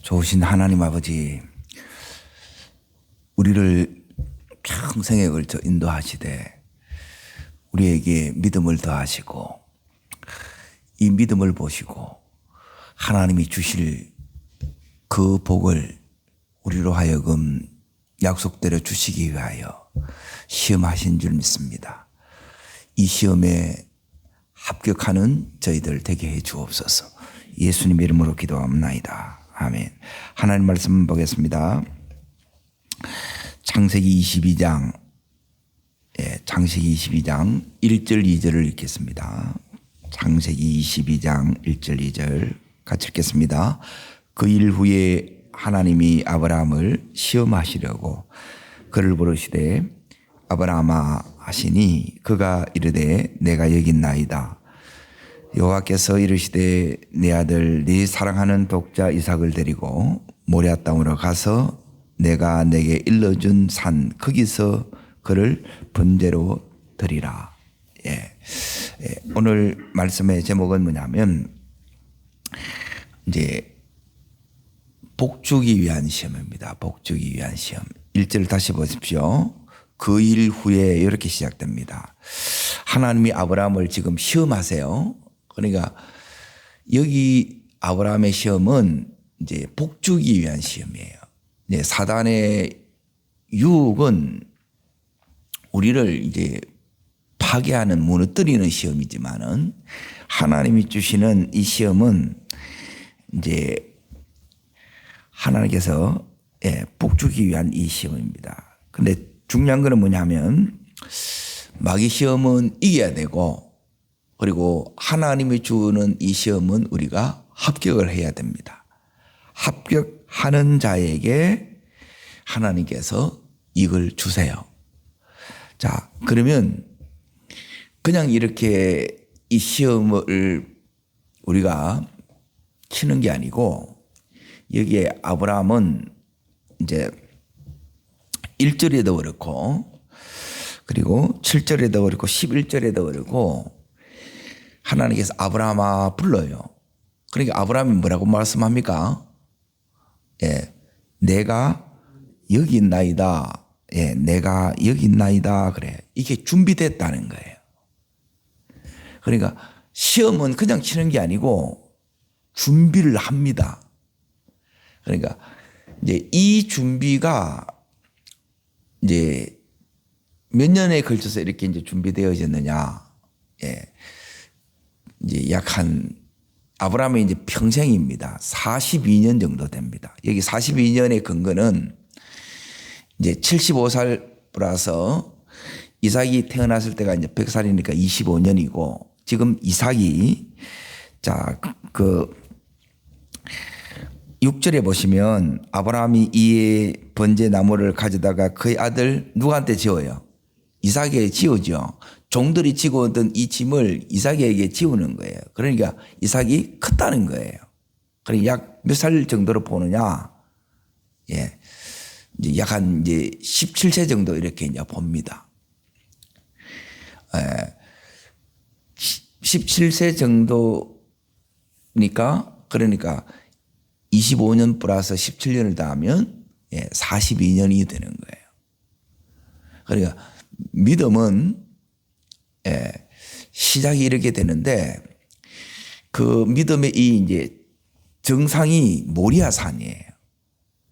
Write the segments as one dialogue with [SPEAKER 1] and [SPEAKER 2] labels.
[SPEAKER 1] 좋으신 하나님 아버지, 우리를 평생에 걸쳐 인도하시되 우리에게 믿음을 더하시고 이 믿음을 보시고 하나님이 주실 그 복을 우리로 하여금 약속대로 주시기 위하여 시험하신 줄 믿습니다. 이 시험에 합격하는 저희들 되게 해 주옵소서. 예수님 이름으로 기도합나이다. 아멘. 하나님 말씀 보겠습니다. 창세기 22장, 창세기 22장 1절 2절을 읽겠습니다. 창세기 22장 1절 2절 같이 읽겠습니다. 그 일 후에 하나님이 아브라함을 시험하시려고 그를 부르시되 아브라함아 하시니 그가 이르되 내가 여기 있나이다. 여호와께서 이르시되 내 아들 네 사랑하는 독자 이삭을 데리고 모리아 땅으로 가서 내가 내게 일러준 산 거기서 그를 번제로 드리라. 오늘 말씀의 제목은 뭐냐면 이제 복주기 위한 시험입니다. 복주기 위한 시험. 1절 다시 보십시오. 그 일 후에 이렇게 시작됩니다. 하나님이 아브라함을 지금 시험하세요. 그러니까 여기 아브라함의 시험은 이제 복주기 위한 시험이에요. 이제 사단의 유혹은 우리를 이제 파괴하는, 무너뜨리는 시험이지만은 하나님이 주시는 이 시험은 이제 하나님께서 복주기 위한 이 시험입니다. 근데 중요한 거는 뭐냐면 마귀 시험은 이겨야 되고 그리고 하나님이 주는 이 시험은 우리가 합격을 해야 됩니다. 합격하는 자에게 하나님께서 이걸 주세요. 자, 그러면 그냥 이렇게 이 시험을 우리가 치는 게 아니고 여기에 아브라함은 이제 1절에도 그렇고 그리고 7절에도 그렇고 11절에도 그렇고 하나님께서 아브라함아 불러요. 그러니까 아브라함이 뭐라고 말씀합니까? 내가 여기 있나이다. 내가 여기 있나이다. 그래. 이게 준비됐다는 거예요. 그러니까 시험은 그냥 치는 게 아니고 준비를 합니다. 그러니까 이제 이 준비가 이제 몇 년에 걸쳐서 이렇게 이제 준비되어졌느냐. 이제 약 아브라함의 이제 평생입니다. 42년 정도 됩니다. 여기 42년의 근거는 이제 75살 플러서 이삭이 태어났을 때가 이제 100살이니까 25년이고 지금 이삭이 자, 6절에 보시면 아브라함이 이 번제 나무를 가져다가 그의 아들 누구한테 지어요? 이삭에게 지우죠. 종들이 지고 오던 이 짐을 이삭에게 지우는 거예요. 그러니까 이삭이 컸다는 거예요. 그러니까 약 몇 살 정도로 보느냐? 이제 약한 이제 17세 정도 이렇게 이제 봅니다. 17세 정도니까 그러니까 25년 플러스 17년을 더하면 42년이 되는 거예요. 그러니까 믿음은 시작이 이렇게 되는데 그 믿음의 이 이제 정상이 모리아산이에요.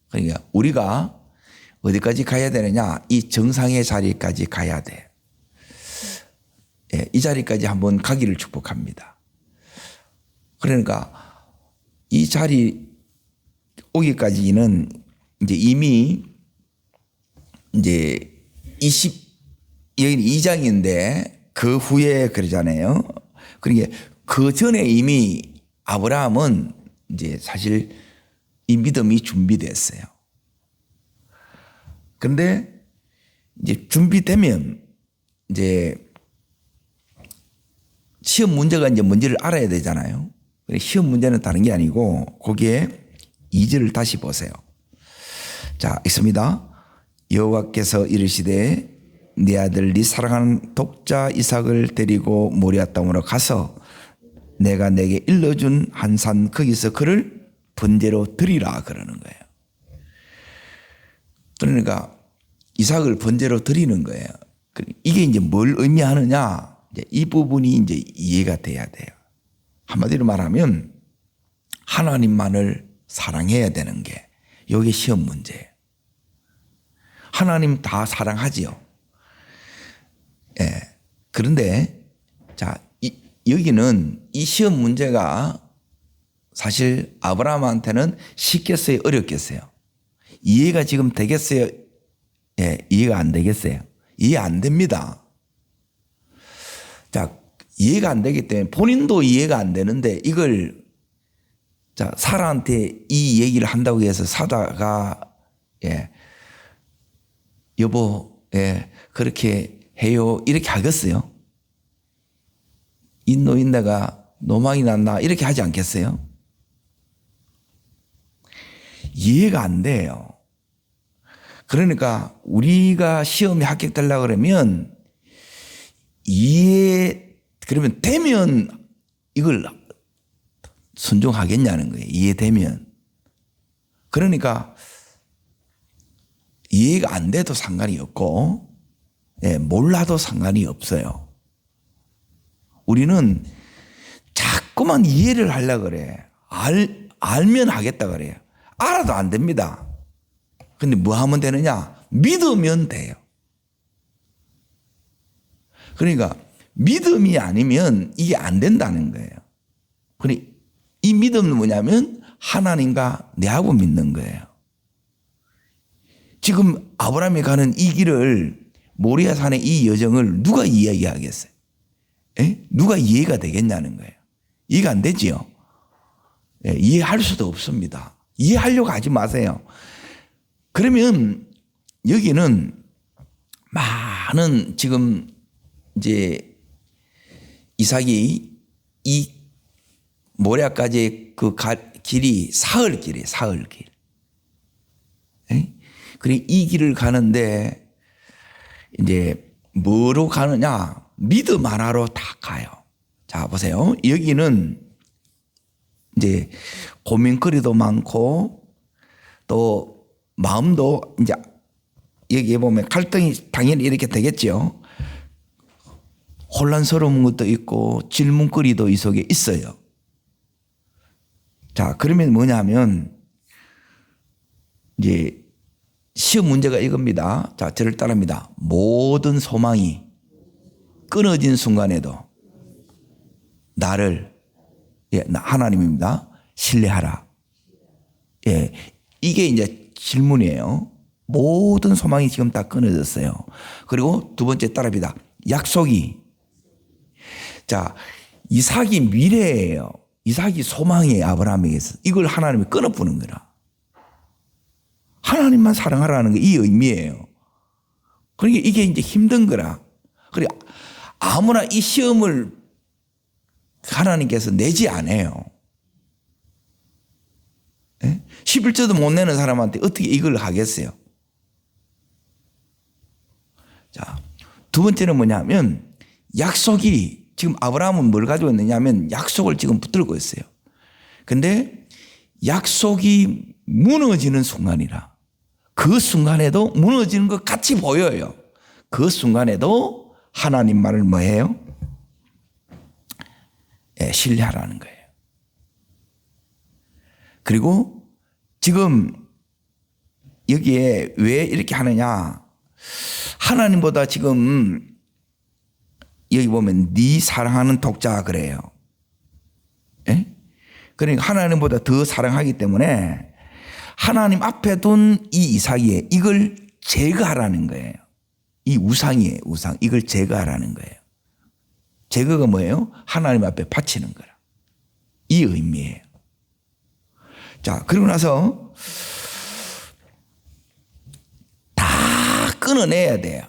[SPEAKER 1] 그러니까 우리가 어디까지 가야 되느냐? 이 정상의 자리까지 가야 돼. 이 자리까지 한번 가기를 축복합니다. 그러니까 이 자리 오기까지는 이제 이미 이제 여기는 2장인데 그 후에 그러잖아요. 그러니까 그 전에 이미 아브라함은 이제 사실 이 믿음이 준비됐어요. 그런데 이제 준비되면 이제 시험 문제가 이제 뭔지를 알아야 되잖아요. 시험 문제는 다른 게 아니고 거기에 2절을 다시 보세요. 자, 있습니다. 여호와께서 이르시되 네 아들 네 사랑하는 독자 이삭을 데리고 모리아 땅으로 가서 내가 내게 일러준 한 산 거기서 그를 번제로 드리라 그러는 거예요. 그러니까 이삭을 번제로 드리는 거예요. 이게 이제 뭘 의미하느냐? 이제 이 부분이 이제 이해가 돼야 돼요. 한마디로 말하면 하나님만을 사랑해야 되는 게 이게 시험 문제예요. 하나님 다 사랑하지요. 예. 그런데 자, 여기는 이 시험 문제가 사실 아브라함한테는 쉽겠어요? 어렵겠어요? 이해가 지금 되겠어요? 예, 이해가 안 되겠어요? 이해 안 됩니다. 자, 이해가 안 되기 때문에 본인도 이해가 안 되는데 이걸 자, 사라한테 이 얘기를 한다고 해서 사다가 예, 여보, 예, 그렇게 해요. 이렇게 하겠어요? 인노인네가 노망이 났나? 이렇게 하지 않겠어요? 이해가 안 돼요. 그러니까 우리가 시험에 합격되려고 그러면 그러면 되면 이걸 순종하겠냐는 거예요. 이해되면. 그러니까 이해가 안 돼도 상관이 없고, 예, 몰라도 상관이 없어요. 우리는 자꾸만 이해를 하려고 그래. 알면 하겠다 그래요. 알아도 안 됩니다. 근데 뭐 하면 되느냐? 믿으면 돼요. 그러니까 믿음이 아니면 이게 안 된다는 거예요. 그러니까 이 믿음은 뭐냐면 하나님과 내하고 믿는 거예요. 지금 아브라함이 가는 이 길을 모리아 산의 이 여정을 누가 이야기하겠어요? 에? 누가 이해가 되겠냐는 거예요. 이해가 안 되지요. 예, 이해할 수도 없습니다. 이해하려고 하지 마세요. 그러면 여기는 많은 지금 이제 이삭이 이 모리아까지의 그 길이 사흘길이에요. 사흘길. 그리고 이 길을 가는데 이제 뭐로 가느냐? 믿음 하나로 다 가요. 자, 보세요. 여기는 이제 고민거리도 많고 또 마음도 이제 여기에 보면 갈등이 당연히 이렇게 되겠죠. 혼란스러운 것도 있고 질문거리도 이 속에 있어요. 자, 그러면 뭐냐면 이제 시험 문제가 이겁니다. 자, 저를 따릅니다. 모든 소망이 끊어진 순간에도 나를, 예, 하나님입니다. 신뢰하라. 예, 이게 이제 질문이에요. 모든 소망이 지금 다 끊어졌어요. 그리고 두 번째 따릅니다. 약속이. 자, 이삭이 미래예요. 이삭이 소망이에요. 아브라함에게서. 이걸 하나님이 끊어부는 거라. 하나님만 사랑하라는 게 이 의미예요. 그러니까 이게 이제 힘든 거라. 그래, 아무나 이 시험을 하나님께서 내지 않아요. 11조도 못 내는 사람한테 어떻게 이걸 하겠어요? 자, 두 번째는 뭐냐면 약속이 지금 아브라함은 뭘 가지고 있느냐면 약속을 지금 붙들고 있어요. 근데 약속이 무너지는 순간이라 그 순간에도 무너지는 것 같이 보여요. 그 순간에도 하나님 말을 뭐해요? 예, 신뢰하라는 거예요. 그리고 지금 여기에 왜 이렇게 하느냐? 하나님보다 지금 여기 보면 네 사랑하는 독자 그래요. 예? 그러니까 하나님보다 더 사랑하기 때문에 하나님 앞에 둔 이 이삭이에요. 이걸 제거하라는 거예요. 이 우상이에요. 우상. 이걸 제거하라는 거예요. 제거가 뭐예요? 하나님 앞에 바치는 거라. 이 의미예요. 자, 그리고 나서 다 끊어내야 돼요.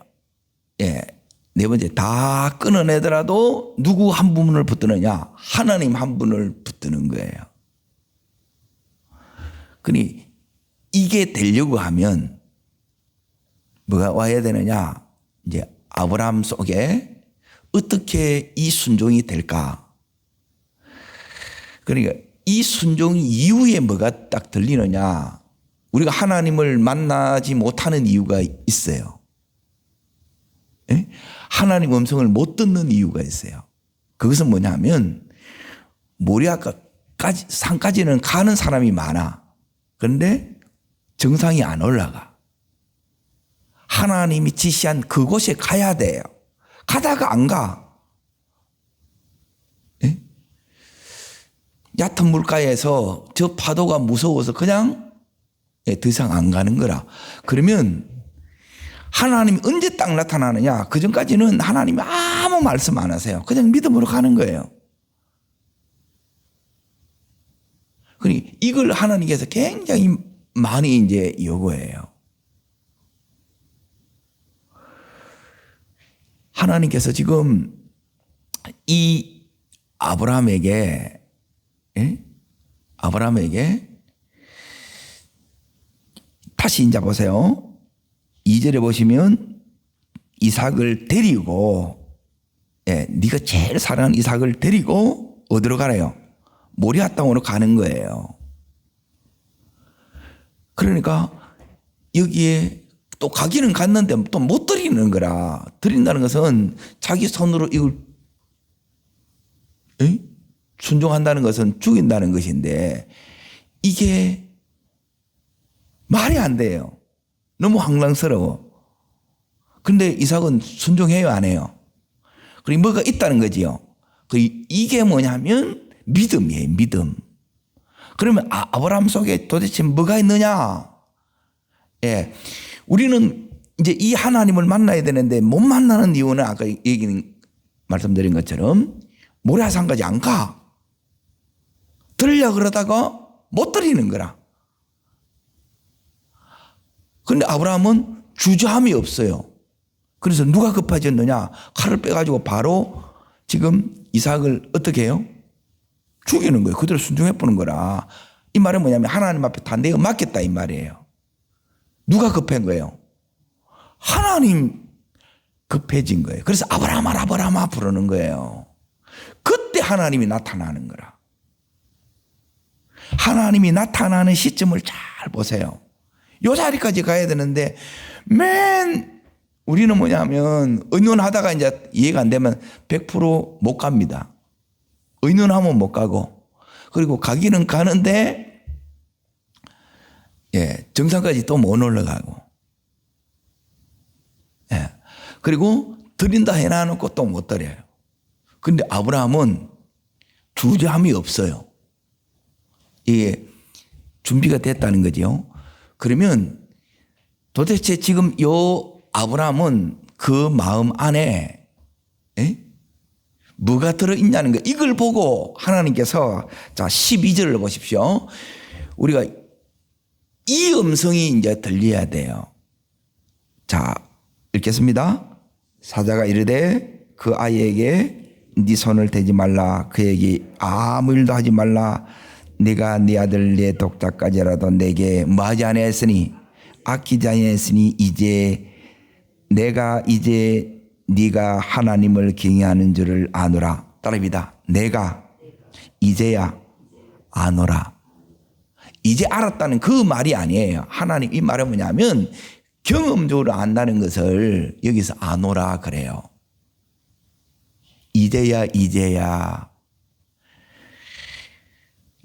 [SPEAKER 1] 예. 네 번째, 다 끊어내더라도 누구 한 분을 붙드느냐? 하나님 한 분을 붙드는 거예요. 그러니 이게 되려고 하면 뭐가 와야 되느냐? 이제 아브라함 속에 어떻게 이 순종이 될까? 그러니까 이 순종 이후에 뭐가 딱 들리느냐? 우리가 하나님을 만나지 못하는 이유가 있어요. 예? 하나님 음성을 못 듣는 이유가 있어요. 그것은 뭐냐면 모리아까지 산까지는 가는 사람이 많아. 그런데 정상이 안 올라가. 하나님이 지시한 그곳에 가야 돼요. 가다가 안 가. 예? 얕은 물가에서 저 파도가 무서워서 그냥 더 이상 안 가는 거라. 그러면 하나님이 언제 딱 나타나느냐? 그 전까지는 하나님이 아무 말씀 안 하세요. 그냥 믿음으로 가는 거예요. 그러니까 이걸 하나님께서 굉장히 많이 이제 요구해요. 하나님께서 지금 이 아브라함에게 다시 이제 보세요. 2절에 보시면 이삭을 데리고 네가 제일 사랑하는 이삭을 데리고 어디로 가래요? 모리아 땅으로 가는 거예요. 그러니까 여기에 또 가기는 갔는데 또 못 드리는 거라. 드린다는 것은 자기 손으로 이걸 순종한다는 것은 죽인다는 것인데 이게 말이 안 돼요. 너무 황당스러워. 그런데 이삭은 순종해요, 안 해요? 그리고 뭐가 있다는 거지요. 이게 뭐냐면 믿음이에요, 믿음. 그러면 아브라함 속에 도대체 뭐가 있느냐? 예. 우리는 이제 이 하나님을 만나야 되는데 못 만나는 이유는 아까 말씀드린 것처럼 모리아산까지 안 가. 들으려고 그러다가 못 들리는 거라. 그런데 아브라함은 주저함이 없어요. 그래서 누가 급해졌느냐? 칼을 빼가지고 바로 지금 이삭을 어떻게 해요? 죽이는 거예요. 그대로 순종해보는 거라. 이 말은 뭐냐면 하나님 앞에 다 내가 맡겼다 이 말이에요. 누가 급한 거예요? 하나님 급해진 거예요. 그래서 아브라함아 부르는 거예요. 그때 하나님이 나타나는 거라. 하나님이 나타나는 시점을 잘 보세요. 요 자리까지 가야 되는데 우리는 뭐냐면 의논하다가 이제 이해가 안 되면 100% 못 갑니다. 의논하면 못 가고 그리고 가기는 가는데 정상까지 또 못 올라가고 그리고 드린다 해놔놓고 또 못 드려요. 그런데 아브라함은 주저함이 없어요. 이게 준비가 됐다는 거죠. 그러면 도대체 지금 요 아브라함은 그 마음 안에 뭐가 들어있냐는 거 이걸 보고 하나님께서 자 12절을 보십시오. 우리가 이 음성이 이제 들려야 돼요. 자 읽겠습니다. 사자가 이르되 그 아이에게 네 손을 대지 말라. 그에게 아무 일도 하지 말라. 네가 네 아들 네 독자까지라도 내게 뭐하지 아니하였으니 아끼지 아니하였으니 내가 이제 네가 하나님을 경외하는 줄을 아노라. 따라합니다. 내가 이제야 아노라. 이제 알았다는 그 말이 아니에요. 하나님 이 말은 뭐냐면 경험적으로 안다는 것을 여기서 아노라 그래요. 이제야.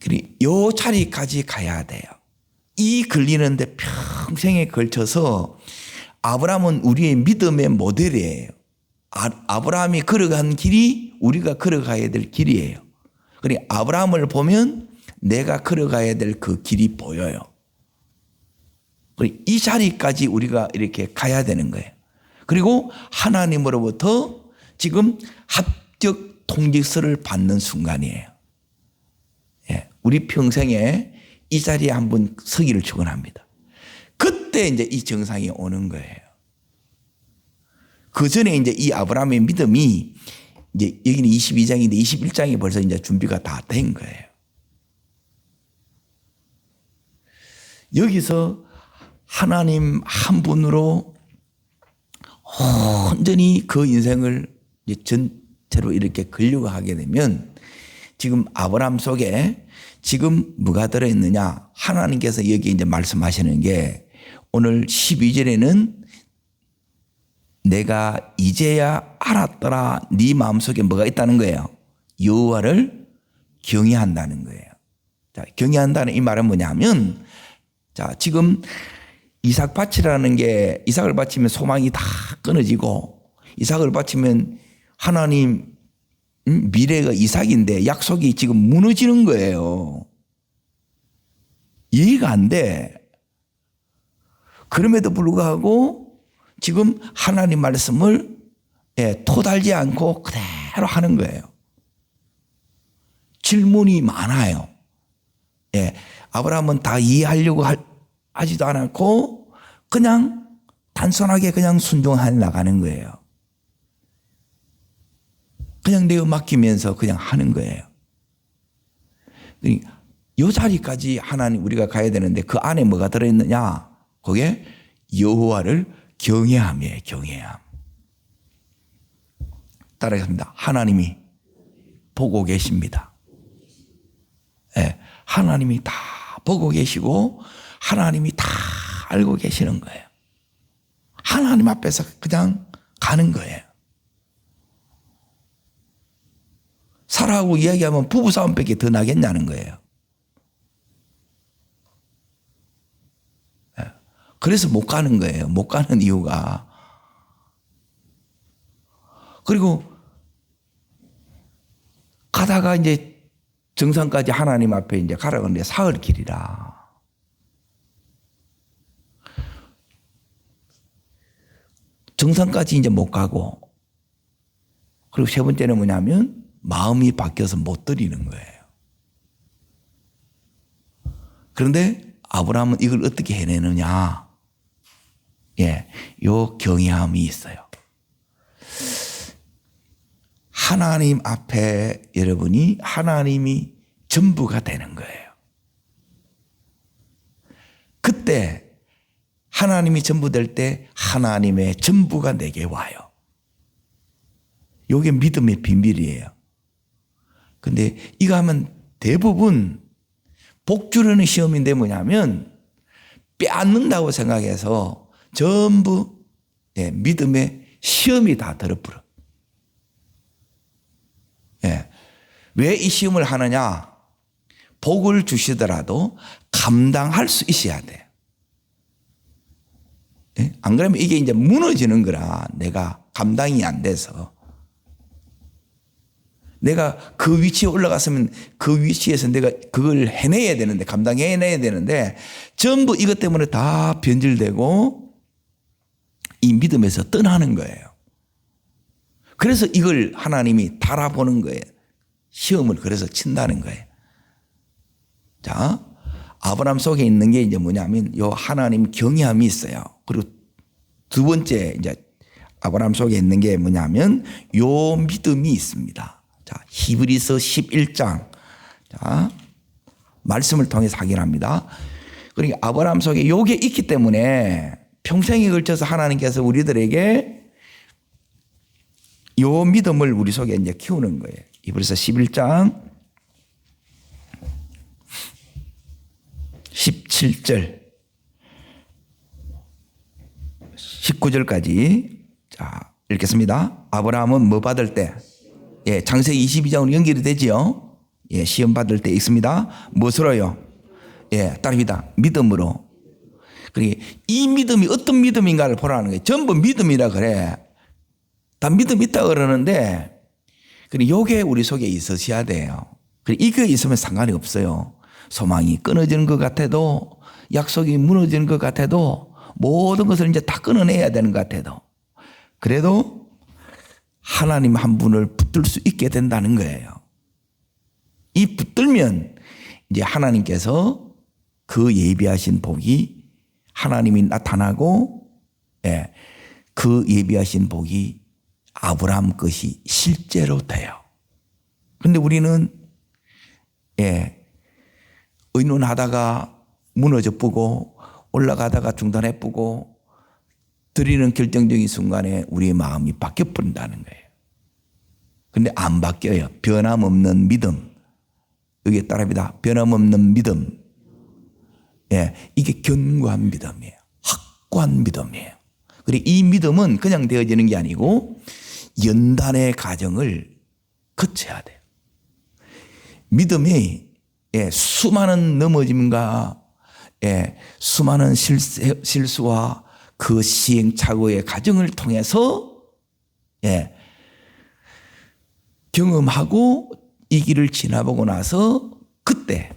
[SPEAKER 1] 그리고 요 자리까지 가야 돼요. 이 걸리는데 평생에 걸쳐서 아브라함은 우리의 믿음의 모델이에요. 아브라함이 걸어간 길이 우리가 걸어가야 될 길이에요. 그리고 아브라함을 보면 내가 걸어가야 될 그 길이 보여요. 그리고 이 자리까지 우리가 이렇게 가야 되는 거예요. 그리고 하나님으로부터 지금 합적 통지서를 받는 순간이에요. 우리 평생에 이 자리에 한번 서기를 축원합니다. 그때 이제 이 정상이 오는 거예요. 그 전에 이제 이 아브라함의 믿음이 이제 여기는 22장인데 21장이 벌써 이제 준비가 다 된 거예요. 여기서 하나님 한 분으로 온전히 그 인생을 이제 전체로 이렇게 걸려고 하게 되면 지금 아브라함 속에 지금 뭐가 들어있느냐? 하나님께서 여기 이제 말씀하시는 게 오늘 12절에는 내가 이제야 알았더라. 네 마음속에 뭐가 있다는 거예요? 여호와를 경외한다는 거예요. 자, 경외한다는 이 말은 뭐냐면, 자, 지금 이삭 밭이라는 게, 이삭을 바치면 소망이 다 끊어지고, 이삭을 바치면 하나님 미래가 이삭인데 약속이 지금 무너지는 거예요. 이해가 안 돼. 그럼에도 불구하고 지금 하나님 말씀을 토달지 않고 그대로 하는 거예요. 질문이 많아요. 아브라함은 다 이해하려고 하지도 않았고 그냥 단순하게 그냥 순종해 나가는 거예요. 그냥 내어 맡기면서 그냥 하는 거예요. 이 자리까지 하나님 우리가 가야 되는데 그 안에 뭐가 들어있느냐? 거기에 여호와를 경외함이에요. 경외함. 따라하겠습니다. 하나님이 보고 계십니다. 하나님이 다 보고 계시고 하나님이 다 알고 계시는 거예요. 하나님 앞에서 그냥 가는 거예요. 사라하고 이야기하면 부부싸움밖에 더 나겠냐는 거예요. 그래서 못 가는 거예요. 못 가는 이유가. 그리고 가다가 이제 정상까지 하나님 앞에 이제 가라는데 사흘 길이라. 정상까지 이제 못 가고. 그리고 세 번째는 뭐냐면 마음이 바뀌어서 못 드리는 거예요. 그런데 아브라함은 이걸 어떻게 해내느냐? 요 경외함이 있어요. 하나님 앞에 여러분이 하나님이 전부가 되는 거예요. 그때 하나님이 전부 될 때 하나님의 전부가 내게 와요. 이게 믿음의 비밀이에요. 근데 이거 하면 대부분 복주려는 시험인데 뭐냐면 빼앗는다고 생각해서 전부 믿음의 시험이 다 들어버려. 왜 이 시험을 하느냐? 복을 주시더라도 감당할 수 있어야 돼. 안 그러면 이게 이제 무너지는 거라. 내가 감당이 안 돼서. 내가 그 위치에 올라갔으면 그 위치에서 내가 그걸 해내야 되는데, 감당해내야 되는데, 전부 이것 때문에 다 변질되고, 이 믿음에서 떠나는 거예요. 그래서 이걸 하나님이 달아보는 거예요. 시험을 그래서 친다는 거예요. 자, 아브라함 속에 있는 게 이제 뭐냐면, 요 하나님 경외함이 있어요. 그리고 두 번째, 이제 아브라함 속에 있는 게 뭐냐면, 요 믿음이 있습니다. 자, 히브리서 11장. 자, 말씀을 통해서 확인합니다. 그러니까 아브라함 속에 요게 있기 때문에 평생에 걸쳐서 하나님께서 우리들에게 요 믿음을 우리 속에 이제 키우는 거예요. 히브리서 11장 17절 19절까지 자, 읽겠습니다. 아브라함은 뭐 받을 때? 창세기 22장으로 연결이 되지요. 시험 받을 때 있습니다. 무엇으로요? 따릅니다. 믿음으로. 그러니까 이 믿음이 어떤 믿음인가를 보라는 거예요. 전부 믿음이라 그래. 다 믿음 있다 그러는데, 요게 우리 속에 있으셔야 돼요. 이거 있으면 상관이 없어요. 소망이 끊어지는 것 같아도, 약속이 무너지는 것 같아도, 모든 것을 이제 다 끊어내야 되는 것 같아도, 그래도 하나님 한 분을 붙들 수 있게 된다는 거예요. 이 붙들면 이제 하나님께서 그 예비하신 복이 하나님이 나타나고, 그 예비하신 복이 아브라함 것이 실제로 돼요. 근데 우리는 의논하다가 무너져 보고 올라가다가 중단해 보고 드리는 결정적인 순간에 우리의 마음이 바뀌어 버린다는 거예요. 근데 안 바뀌어요. 변함없는 믿음. 여기에 따릅니다. 변함없는 믿음. 예, 이게 견고한 믿음이에요. 확고한 믿음이에요. 그리고 이 믿음은 그냥 되어지는 게 아니고 연단의 과정을 거쳐야 돼요. 믿음이 수많은 넘어짐과 수많은 실수와 그 시행착오의 과정을 통해서 경험하고 이 길을 지나보고 나서 그때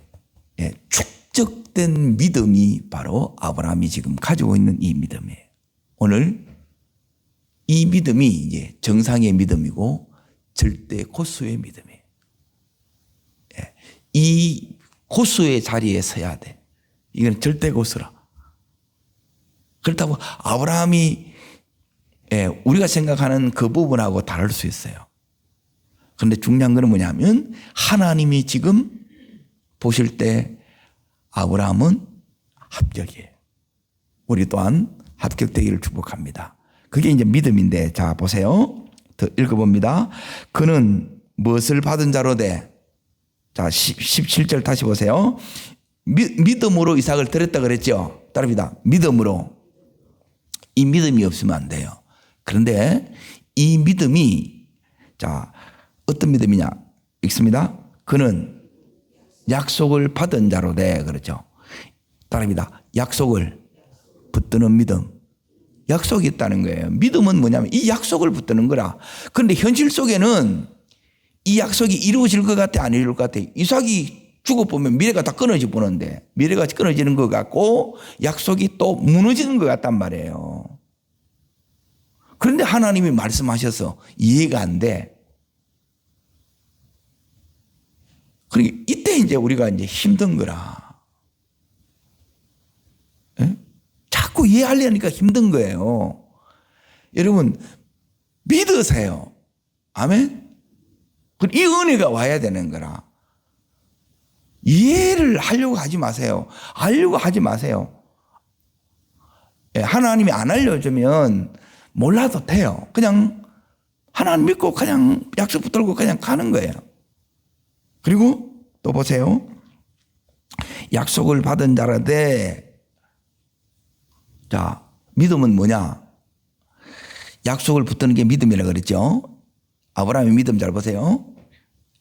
[SPEAKER 1] 축적된 믿음이 바로 아브라함이 지금 가지고 있는 이 믿음이에요. 오늘 이 믿음이 이제 정상의 믿음이고 절대 고수의 믿음이에요. 이 고수의 자리에 서야 돼. 이건 절대 고수라. 그렇다고 아브라함이 우리가 생각하는 그 부분하고 다를 수 있어요. 그런데 중요한 건 뭐냐면 하나님이 지금 보실 때 아브라함은 합격이에요. 우리 또한 합격되기를 축복합니다. 그게 이제 믿음인데, 자 보세요. 더 읽어봅니다. 그는 무엇을 받은 자로 돼? 자 17절 다시 보세요. 믿음으로 이삭을 드렸다 그랬죠. 따릅니다. 믿음으로. 이 믿음이 없으면 안 돼요. 그런데 이 믿음이 자 어떤 믿음이냐 읽습니다. 그는 약속을 받은 자로 돼. 그렇죠. 따릅니다. 약속을 붙드는 믿음. 약속이 있다는 거예요. 믿음은 뭐냐면 이 약속을 붙드는 거라. 그런데 현실 속에는 이 약속이 이루어질 것 같아, 안 이루어질 것 같아. 이삭이 죽어보면 미래가 다 끊어져 보는데 미래가 끊어지는 것 같고 약속이 또 무너지는 것 같단 말이에요. 그런데 하나님이 말씀하셔서 이해가 안 돼. 그러니까 이때 이제 우리가 이제 힘든 거라. 에? 자꾸 이해하려니까 힘든 거예요. 여러분 믿으세요. 아멘. 이 은혜가 와야 되는 거라. 이해를 하려고 하지 마세요. 알려고 하지 마세요. 하나님이 안 알려주면 몰라도 돼요. 그냥 하나님 믿고 그냥 약속 붙들고 그냥 가는 거예요. 그리고 또 보세요. 약속을 받은 자라되, 자 믿음은 뭐냐? 약속을 붙드는 게 믿음이라고 그랬죠. 아브라함의 믿음 잘 보세요.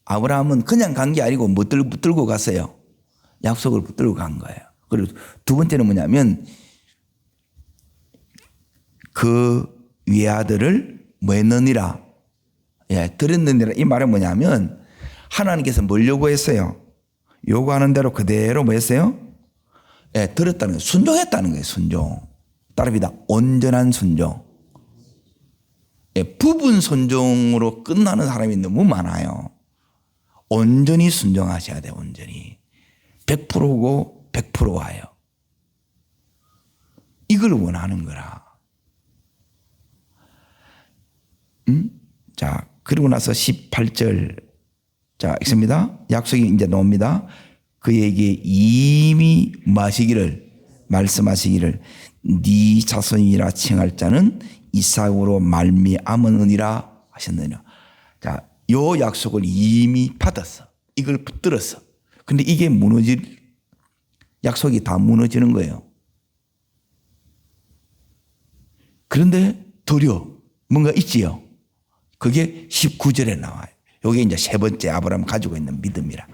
[SPEAKER 1] 아브라함은 그냥 간 게 아니고 뭐 붙들고 갔어요. 약속을 붙들고 간 거예요. 그리고 두 번째는 뭐냐면 그 외아들을 뭐 했느니라. 드렸느니라. 이 말은 뭐냐면 하나님께서 뭘 요구했어요? 요구하는 대로 그대로 뭐 했어요? 들었다는 거예요. 순종했다는 거예요. 순종. 따릅니다. 온전한 순종. 부분 순종으로 끝나는 사람이 너무 많아요. 온전히 순종하셔야 돼요. 온전히. 100%고 100% 와요. 이걸 원하는 거라. 자, 그리고 나서 18절. 자, 읽습니다. 약속이 이제 나옵니다. 그에게 이미 말씀하시기를 네 자손이라 칭할 자는 이삭으로 말미암으니라 하셨느냐. 자, 요 약속을 이미 받았어. 이걸 붙들었어. 근데 이게 약속이 다 무너지는 거예요. 그런데 도리어 뭔가 있지요. 그게 19절에 나와요. 이게 이제 세 번째 아브라함 가지고 있는 믿음이라.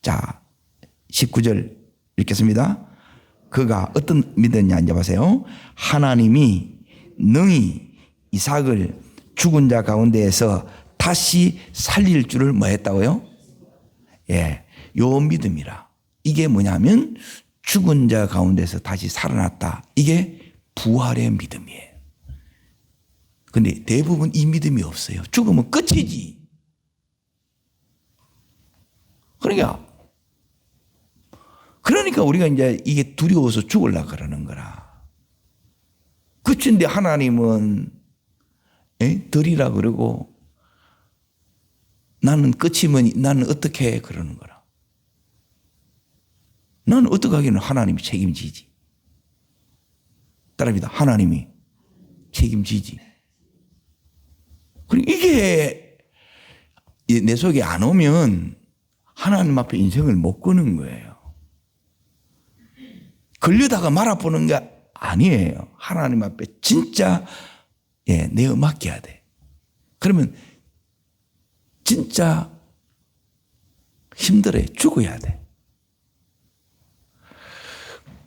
[SPEAKER 1] 자, 19절 읽겠습니다. 그가 어떤 믿음이냐 이제 보세요. 하나님이 능히 이삭을 죽은 자 가운데에서 다시 살릴 줄을 뭐 했다고요? 요 믿음이라. 이게 뭐냐면 죽은 자 가운데서 다시 살아났다. 이게 부활의 믿음이에요. 근데 대부분 이 믿음이 없어요. 죽으면 끝이지. 그러니까 우리가 이제 이게 두려워서 죽으려고 그러는 거라. 그치인데 하나님은 드리라 그러고 나는 끝이면 나는 어떻게 해 그러는 거라. 나는 어떻게 하기는 하나님이 책임지지. 따라합니다. 하나님이 책임지지. 그리고 이게 내 속에 안 오면 하나님 앞에 인생을 못 거는 거예요. 걸려다가 말아보는 게 아니에요. 하나님 앞에 진짜 내어 맡겨야 돼. 그러면 진짜 힘들어요. 죽어야 돼.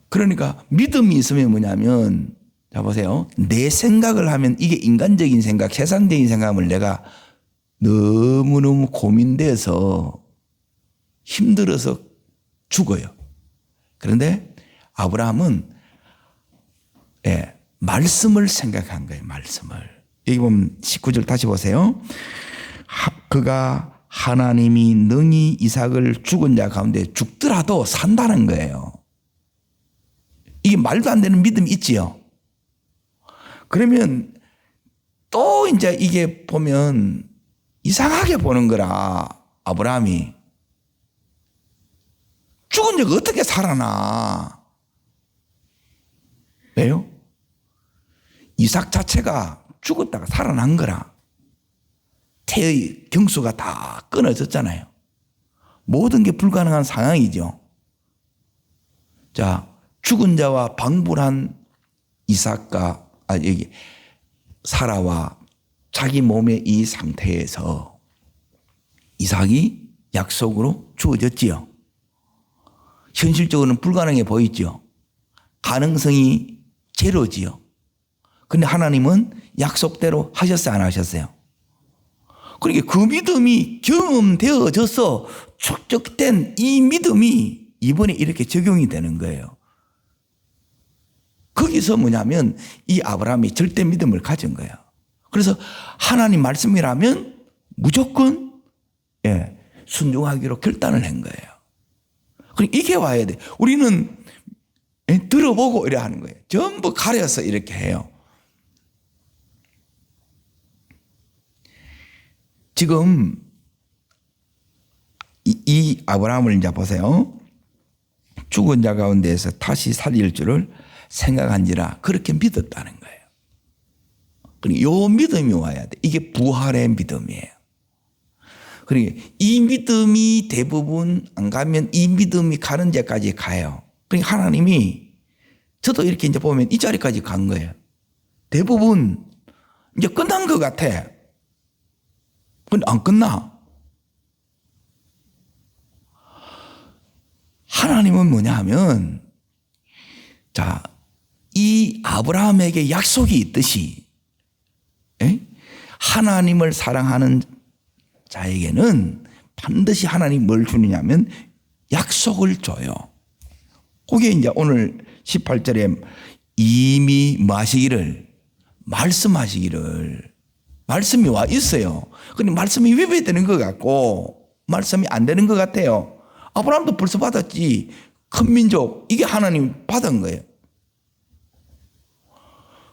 [SPEAKER 1] 그러니까 믿음이 있으면 뭐냐면, 자 보세요. 내 생각을 하면 이게 인간적인 생각, 세상적인 생각을 내가 너무너무 고민돼서 힘들어서 죽어요. 그런데 아브라함은 말씀을 생각한 거예요. 말씀을. 여기 보면 19절 다시 보세요. 그가 하나님이 능히 이삭을 죽은 자 가운데 죽더라도 산다는 거예요. 이게 말도 안 되는 믿음이 있지요. 그러면 또 이제 이게 보면 이상하게 보는 거라. 아브라함이 죽은 자가 어떻게 살아나? 왜요? 이삭 자체가 죽었다가 살아난 거라. 태의 경수가 다 끊어졌잖아요. 모든 게 불가능한 상황이죠. 자, 죽은 자와 방불한 이삭과 여기 사라와 자기 몸의 이 상태에서 이삭이 약속으로 주어졌지요. 현실적으로는 불가능해 보이죠. 가능성이 제로지요. 근데 하나님은 약속대로 하셨어요, 안 하셨어요? 그러니까 그 믿음이 경험되어져서 축적된 이 믿음이 이번에 이렇게 적용이 되는 거예요. 거기서 뭐냐면 이 아브라함이 절대 믿음을 가진 거예요. 그래서 하나님 말씀이라면 무조건 순종하기로 결단을 한 거예요. 그러니까 이게 와야 돼. 우리는 들어보고 이래 하는 거예요. 전부 가려서 이렇게 해요. 지금 이 아브라함을 이제 보세요. 죽은 자 가운데에서 다시 살릴 줄을 생각한지라 그렇게 믿었다는 거예요. 그러니까 이 믿음이 와야 돼. 이게 부활의 믿음이에요. 그러니까 이 믿음이 대부분 안 가면 이 믿음이 가는 데까지 가요. 그러니까 하나님이 저도 이렇게 이제 보면 이 자리까지 간 거예요. 대부분 이제 끝난 것 같아. 근데 안 끝나. 하나님은 뭐냐 하면, 자, 이 아브라함에게 약속이 있듯이, 하나님을 사랑하는 자에게는 반드시 하나님이 뭘 주느냐면 약속을 줘요. 그게 이제 오늘 18절에 이미 뭐 하시기를, 말씀하시기를, 말씀이 와 있어요. 근데 말씀이 위배되는 것 같고 말씀이 안 되는 것 같아요. 아브라함도 벌써 받았지. 큰 민족, 이게 하나님 받은 거예요.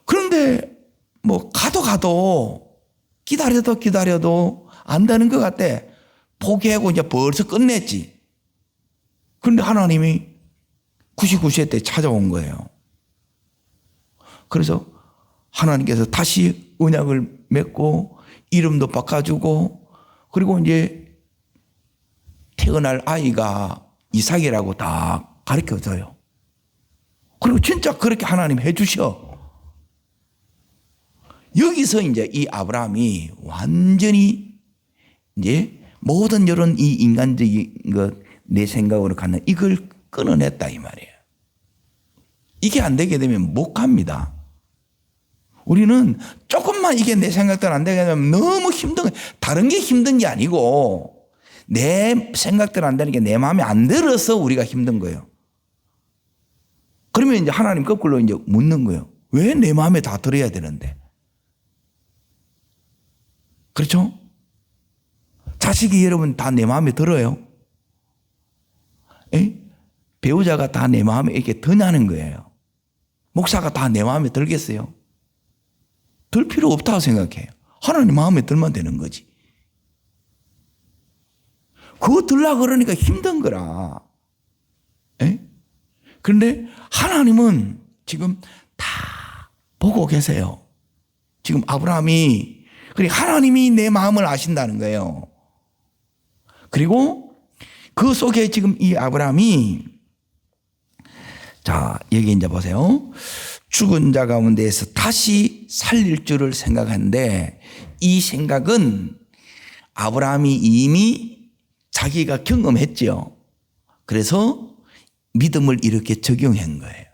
[SPEAKER 1] 그런데 뭐 가도 기다려도 안 되는 것 같아. 포기하고 이제 벌써 끝냈지. 그런데 하나님이 99세 때 찾아온 거예요. 그래서 하나님께서 다시 언약을 맺고 이름도 바꿔주고, 그리고 이제 태어날 아이가 이삭이라고 다 가르쳐줘요. 그리고 진짜 그렇게 하나님 해주셔. 여기서 이제 이 아브라함이 완전히 이제 모든 이런 이 인간적인 것, 내 생각으로 갖는 이걸 끊어냈다 이 말이에요. 이게 안 되게 되면 못 갑니다. 우리는 조금만 이게 내 생각대로 안 되게 되면 너무 힘든, 다른 게 힘든 게 아니고 내 생각대로 안 되는 게 내 마음에 안 들어서 우리가 힘든 거예요. 그러면 이제 하나님 거꾸로 이제 묻는 거예요. 왜 내 마음에 다 들어야 되는데? 그렇죠? 자식이 여러분 다 내 마음에 들어요? 배우자가 다 내 마음에 이렇게 드냐는 거예요. 목사가 다 내 마음에 들겠어요? 들 필요 없다고 생각해요. 하나님 마음에 들면 되는 거지. 그거 들려고 그러니까 힘든 거라. 그런데 하나님은 지금 다 보고 계세요. 지금 아브라함이, 그러니까 하나님이 내 마음을 아신다는 거예요. 그리고 그 속에 지금 이 아브라함이, 자, 여기 이제 보세요. 죽은 자 가운데에서 다시 살릴 줄을 생각하는데, 이 생각은 아브라함이 이미 자기가 경험했죠. 그래서 믿음을 이렇게 적용한 거예요.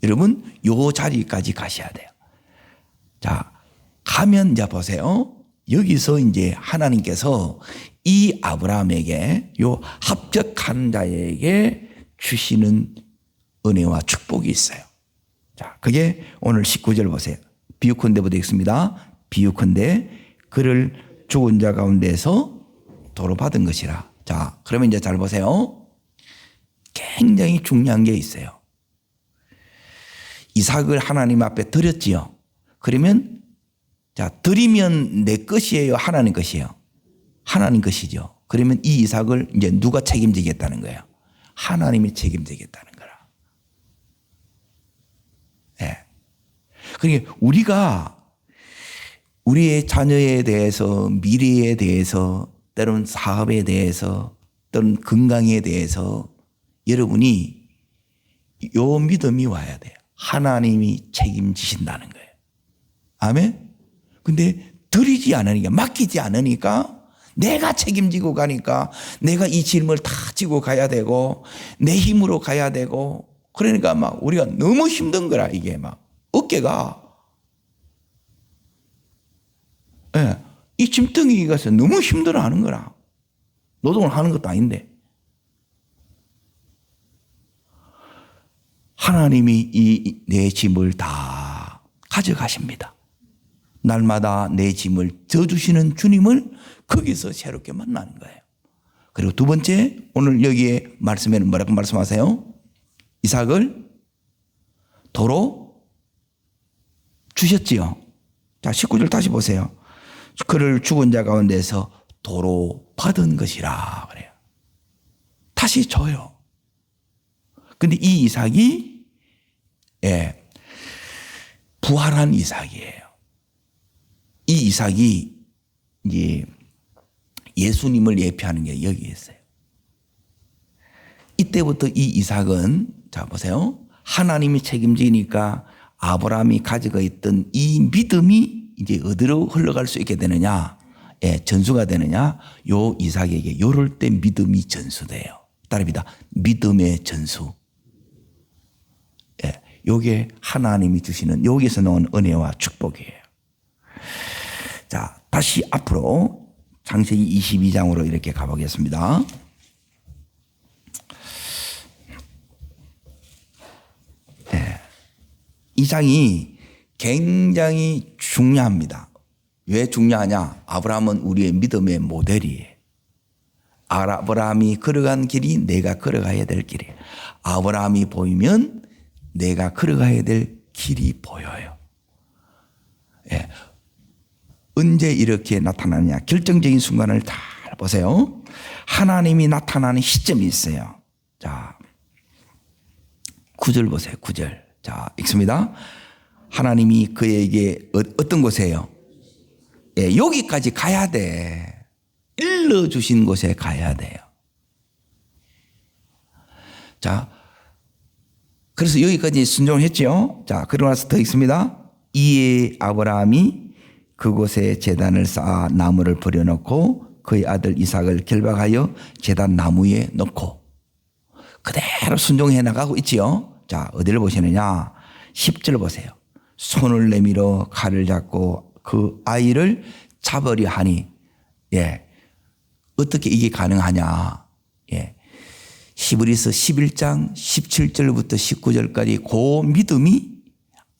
[SPEAKER 1] 여러분, 요 자리까지 가셔야 돼요. 자, 가면 이제 보세요. 여기서 이제 하나님께서 이 아브라함에게, 요 합격한 자에게 주시는 은혜와 축복이 있어요. 자, 그게 오늘 19절 보세요. 비유컨대부터 읽습니다. 비유컨대 그를 죽은 자 가운데서 도로 받은 것이라. 자, 그러면 이제 잘 보세요. 굉장히 중요한 게 있어요. 이삭을 하나님 앞에 드렸지요. 그러면, 자, 드리면 내 것이에요? 하나님 것이에요? 하나님 것이죠. 그러면 이 이삭을 이제 누가 책임지겠다는 거예요? 하나님이 책임지겠다는 거라. 예. 그러니까 우리가 우리의 자녀에 대해서, 미래에 대해서, 때로는 사업에 대해서, 때로는 건강에 대해서 여러분이 요 믿음이 와야 돼요. 하나님이 책임지신다는 거예요. 아멘? 근데 드리지 않으니까, 맡기지 않으니까, 내가 책임지고 가니까 내가 이 짐을 다 지고 가야 되고 내 힘으로 가야 되고, 그러니까 막 우리가 너무 힘든 거라. 이게 막 어깨가, 예, 이 짐덩이가 너무 힘들어하는 거라. 노동을 하는 것도 아닌데. 하나님이 이 내 짐을 다 가져가십니다. 날마다 내 짐을 져주시는 주님을 거기서 새롭게 만나는 거예요. 그리고 두 번째, 오늘 여기에 말씀에는 뭐라고 말씀하세요? 이삭을 도로 주셨지요. 자, 19절 다시 보세요. 그를 죽은 자 가운데서 도로 받은 것이라 그래요. 다시 줘요. 근데 이 이삭이, 예, 부활한 이삭이에요. 이 이삭이 이제 예수님을 예표하는 게 여기 있어요. 이때부터 이 이삭은, 자 보세요. 하나님이 책임지니까 아브라함이 가지고 있던 이 믿음이 이제 어디로 흘러갈 수 있게 되느냐, 예, 전수가 되느냐. 요 이삭에게 요럴 때 믿음이 전수돼요. 따릅니다. 믿음의 전수. 예, 요게 하나님이 주시는, 여기서 나온 은혜와 축복이에요. 자, 다시 앞으로 창세기 22장으로 이렇게 가보겠습니다. 네. 이 장이 굉장히 중요합니다. 왜 중요하냐? 아브라함은 우리의 믿음의 모델이에요. 아브라함이 걸어간 길이 내가 걸어가야 될 길이에요. 아브라함이 보이면 내가 걸어가야 될 길이 보여요. 예. 언제 이렇게 나타나느냐? 결정적인 순간을 잘 보세요. 하나님이 나타나는 시점이 있어요. 자, 9절 보세요. 9절. 자, 읽습니다. 하나님이 그에게 어떤 곳에요? 예, 여기까지 가야 돼. 일러주신 곳에 가야 돼요. 자, 그래서 여기까지 순종을 했죠. 자, 그러고 나서 더 읽습니다. 이에 아브라함이 그곳에 제단을 쌓아 나무를 버려놓고 그의 아들 이삭을 결박하여 제단 나무에 놓고 그대로 순종해 나가고 있지요. 자, 어디를 보시느냐? 10절 보세요. 손을 내밀어 칼을 잡고 그 아이를 잡으려 하니, 예, 어떻게 이게 가능하냐? 예, 히브리서 11장 17절부터 19절까지 그 믿음이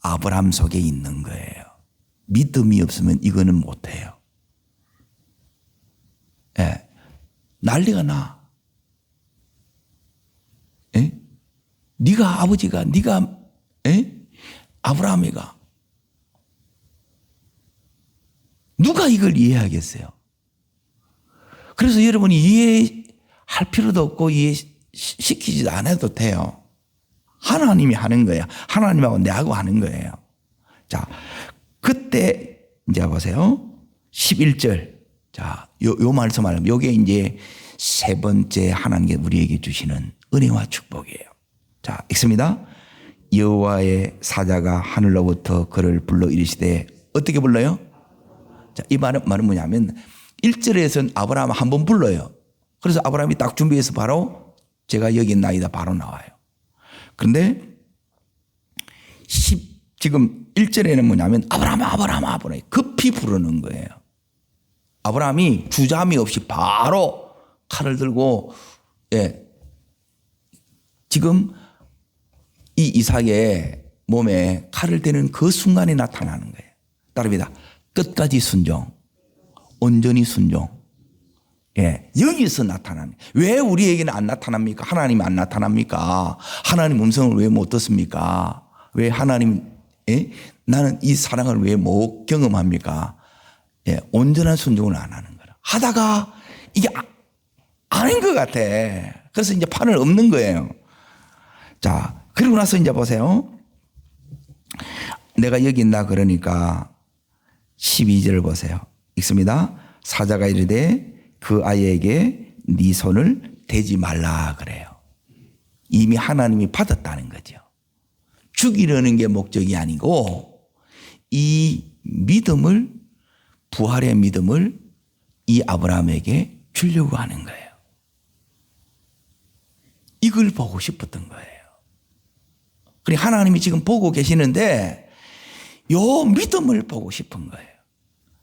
[SPEAKER 1] 아브라함 속에 있는 거예요. 믿음이 없으면 이거는 못해요. 예, 난리가 나. 예? 네가 아버지가, 네가, 예? 아브라함이가 누가 이걸 이해하겠어요? 그래서 여러분이 이해할 필요도 없고 이해시키지도 않아도 돼요. 하나님이 하는 거예요. 하나님하고 내하고 하는 거예요. 자, 그때 이제 보세요. 11절. 자, 요 말씀 하면 요게 이제 세 번째 하나님께 우리에게 주시는 은혜와 축복이에요. 자, 읽습니다. 여호와의 사자가 하늘로부터 그를 불러 이르시되 어떻게 불러요? 자, 이 말은 뭐냐면 1절에서는 아브라함 한 번 불러요. 그래서 아브라함이 딱 준비해서 바로 제가 여기 있나이다 바로 나와요. 그런데 지금 1절에는 뭐냐면 아브라함 급히 부르는 거예요. 아브라함이 주저함이 없이 바로 칼을 들고 지금 이 이삭의 몸에 칼을 대는 그 순간에 나타나는 거예요. 따릅니다. 끝까지 순종, 온전히 순종. 여기서 나타나는. 왜 우리에게는 안 나타납니까? 하나님이 안 나타납니까? 하나님 음성을 왜 못 듣습니까? 왜 하나님, 나는 이 사랑을 왜 못 경험합니까? 온전한 순종을 안 하는 거라. 하다가 이게 아닌 것 같아. 그래서 이제 판을 엎는 거예요. 자, 그리고 나서 이제 보세요. 내가 여기 있나 그러니까 12절을 보세요. 읽습니다. 사자가 이르되 그 아이에게 네 손을 대지 말라 그래요. 이미 하나님이 받았다는 거죠. 죽이려는 게 목적이 아니고 이 믿음을, 부활의 믿음을 이 아브라함에게 주려고 하는 거예요. 이걸 보고 싶었던 거예요. 그러니까 하나님이 지금 보고 계시는데 요 믿음을 보고 싶은 거예요.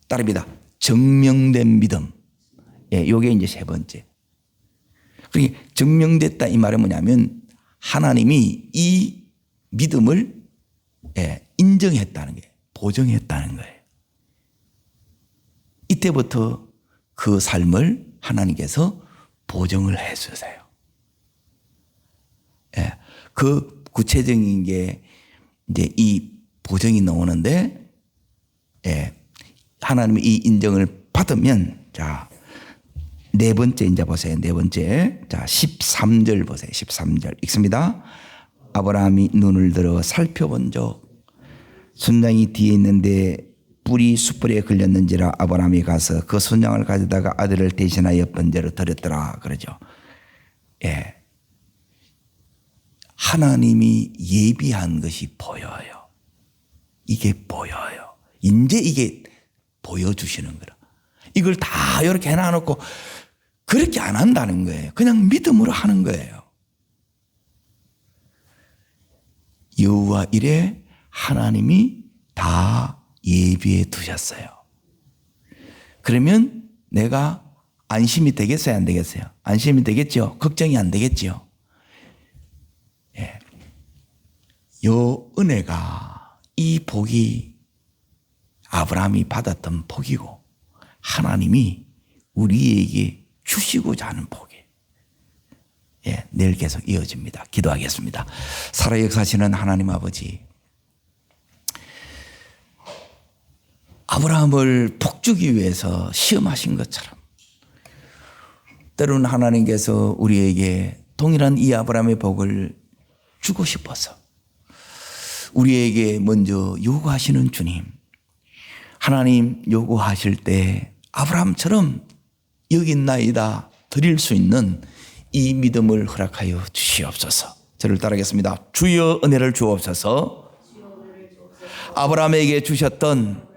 [SPEAKER 1] 따릅니다. 증명된 믿음. 요게 이제 세 번째. 그러니까 증명됐다 이 말은 뭐냐면 하나님이 이 믿음을 인정했다는 게, 보증했다는 거예요. 이때부터 그 삶을 하나님께서 보증을 해 주세요. 그 구체적인 게 이제 이 보증이 나오는데, 하나님이 이 인정을 받으면, 자, 네 번째 이제 보세요. 네 번째. 자, 13절 보세요. 13절. 읽습니다. 아브라함이 눈을 들어 살펴본 적 순양이 뒤에 있는데 뿔이 숯불에 걸렸는지라 아브라함이 가서 그 순양을 가져다가 아들을 대신하여 번제로 드렸더라. 그러죠. 하나님이 예비한 것이 보여요. 이게 보여요. 이제 이게 보여주시는 거라. 이걸 다 이렇게 해놔놓고 그렇게 안 한다는 거예요. 그냥 믿음으로 하는 거예요. 여호와 이래 하나님이 다 예비해 두셨어요. 그러면 내가 안심이 되겠어요? 안 되겠어요? 안심이 되겠죠? 걱정이 안 되겠죠? 요 은혜가, 이 복이 아브라함이 받았던 복이고 하나님이 우리에게 주시고자 하는 복이에요. 내일 계속 이어집니다. 기도하겠습니다. 살아 역사하시는 하나님 아버지, 아브라함을 복주기 위해서 시험하신 것처럼 때로는 하나님께서 우리에게 동일한 이 아브라함의 복을 주고 싶어서 우리에게 먼저 요구하시는 주님, 하나님 요구하실 때 아브라함처럼 여기 있나이다 드릴 수 있는 이 믿음을 허락하여 주시옵소서. 저를 따르겠습니다. 주여 은혜를 주옵소서. 아브라함에게 주셨던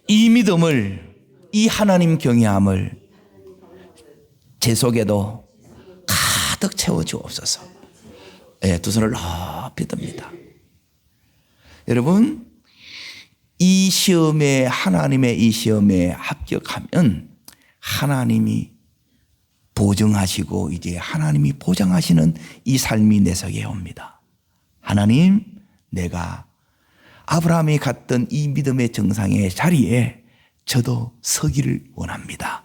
[SPEAKER 1] 이 믿음을, 이 하나님 경외함을 제 속에도 가득 채워 주옵소서. 두 손을 높이 듭니다. 여러분, 이 시험에, 하나님의 이 시험에 합격하면 하나님이 보증하시고 이제 하나님이 보장하시는 이 삶이 내 속에 옵니다. 하나님, 내가 아브라함이 갔던 이 믿음의 정상의 자리에 저도 서기를 원합니다.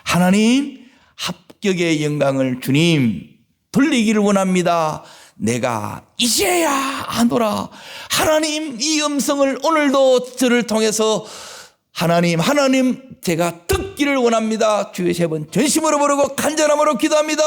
[SPEAKER 1] 하나님, 합격의 영광을 주님 돌리기를 원합니다. 내가 이제야 아노라. 하나님, 이 음성을 오늘도 저를 통해서 하나님 제가 듣기를 원합니다. 주의 세 번 전심으로 부르고 간절함으로 기도합니다.